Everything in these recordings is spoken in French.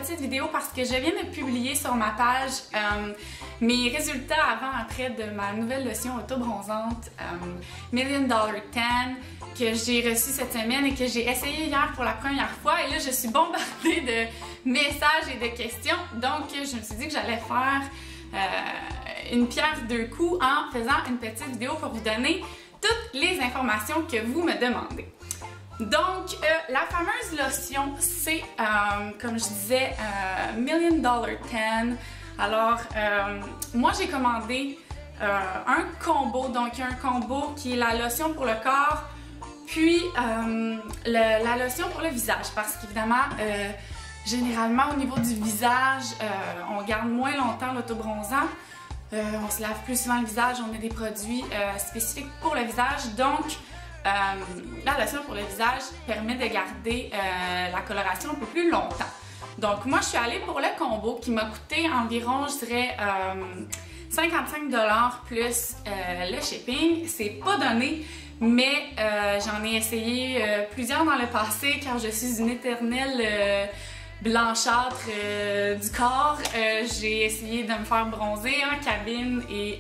petite vidéo parce que je viens de publier sur ma page mes résultats avant-après de ma nouvelle lotion auto-bronzante Million Dollar Tan que j'ai reçue cette semaine et que j'ai essayé hier pour la première fois. Et là, je suis bombardée de messages et de questions. Donc, je me suis dit que j'allais faire une pierre deux coups en faisant une petite vidéo pour vous donner toutes les informations que vous me demandez. Donc, la fameuse lotion, c'est, comme je disais, Million Dollar Tan. Alors, moi, j'ai commandé un combo. Donc, un combo qui est la lotion pour le corps, puis la lotion pour le visage. Parce qu'évidemment, généralement, au niveau du visage, on garde moins longtemps l'autobronzant. On se lave plus souvent le visage, on a des produits spécifiques pour le visage. Donc, la lotion pour le visage permet de garder la coloration un peu plus longtemps. Donc moi je suis allée pour le combo qui m'a coûté environ, je dirais, 55$ plus le shipping. C'est pas donné, mais j'en ai essayé plusieurs dans le passé car je suis une éternelle blanchâtre du corps. J'ai essayé de me faire bronzer en cabine et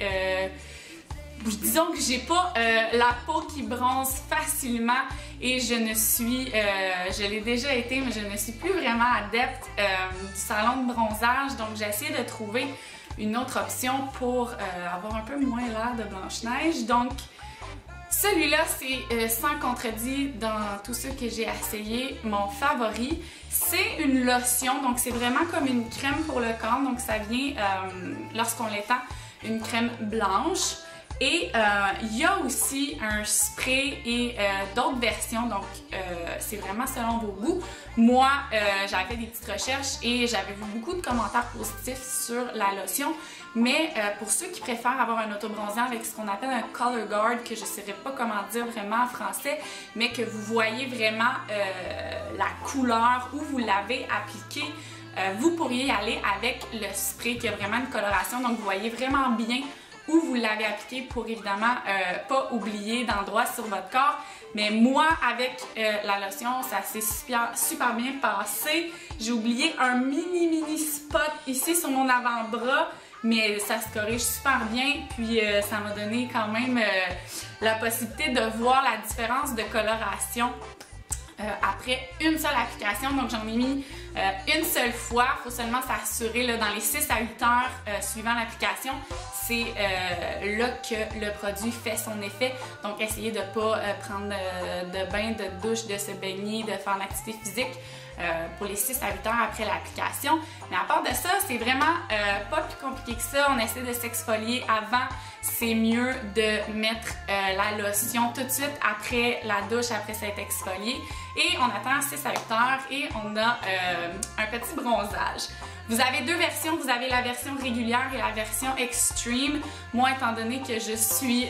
disons que j'ai pas la peau qui bronze facilement et je l'ai déjà été, mais je ne suis plus vraiment adepte du salon de bronzage. Donc j'ai essayé de trouver une autre option pour avoir un peu moins l'air de Blanche-Neige. Donc celui-là, c'est sans contredit dans tous ceux que j'ai essayé, mon favori. C'est une lotion, donc c'est vraiment comme une crème pour le corps. Donc ça vient, lorsqu'on l'étend, une crème blanche. Et il y a aussi un spray et d'autres versions, donc c'est vraiment selon vos goûts. Moi, j'avais fait des petites recherches et j'avais vu beaucoup de commentaires positifs sur la lotion. Mais pour ceux qui préfèrent avoir un autobronzant avec ce qu'on appelle un color guard, que je ne saurais pas comment dire vraiment en français, mais que vous voyez vraiment la couleur où vous l'avez appliqué, vous pourriez y aller avec le spray qui a vraiment une coloration, donc vous voyez vraiment bien où vous l'avez appliqué pour évidemment pas oublier d'endroits sur votre corps. Mais moi, avec la lotion, ça s'est super bien passé. J'ai oublié un mini spot ici sur mon avant-bras, mais ça se corrige super bien. Puis ça m'a donné quand même la possibilité de voir la différence de coloration après une seule application. Donc j'en ai mis une seule fois. Il faut seulement s'assurer dans les 6 à 8 heures suivant l'application. C'est là que le produit fait son effet. Donc essayez de ne pas prendre de bain, de douche, de se baigner, de faire l'activité physique pour les 6 à 8 heures après l'application. Mais à part de ça, c'est vraiment pas plus compliqué que ça. On essaie de s'exfolier avant. C'est mieux de mettre la lotion tout de suite après la douche, après s'être exfolié. Et on attend 6 à 8 heures et on a un petit bronzage. Vous avez deux versions, vous avez la version régulière et la version extreme. Moi, étant donné que je suis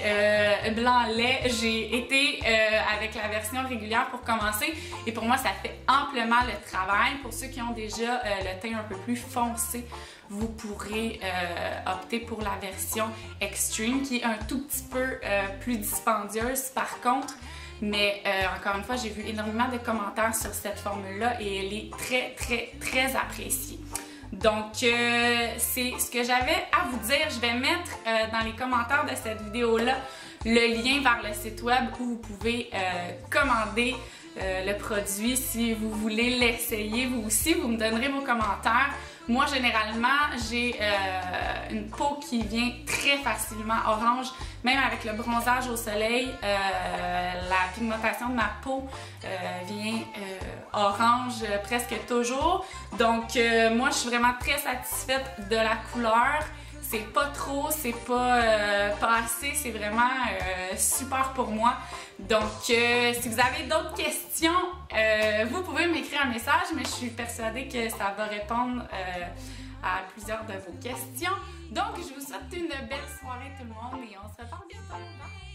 blanc lait, j'ai été avec la version régulière pour commencer. Et pour moi, ça fait amplement le travail. Pour ceux qui ont déjà le teint un peu plus foncé, vous pourrez opter pour la version extreme qui est un tout petit peu plus dispendieuse par contre. Mais encore une fois, j'ai vu énormément de commentaires sur cette formule-là et elle est très appréciée. Donc, c'est ce que j'avais à vous dire. Je vais mettre dans les commentaires de cette vidéo-là le lien vers le site web où vous pouvez commander le produit si vous voulez l'essayer. Vous aussi, vous me donnerez vos commentaires. Moi, généralement, j'ai une peau qui vient très facilement orange, même avec le bronzage au soleil. La pigmentation de ma peau vient orange presque toujours. Donc, moi, je suis vraiment très satisfaite de la couleur. C'est pas trop, c'est pas assez, c'est vraiment super pour moi. Donc, si vous avez d'autres questions, vous pouvez m'écrire un message, mais je suis persuadée que ça va répondre à plusieurs de vos questions. Donc, je vous souhaite une belle soirée tout le monde et on se reparle bientôt. Bye!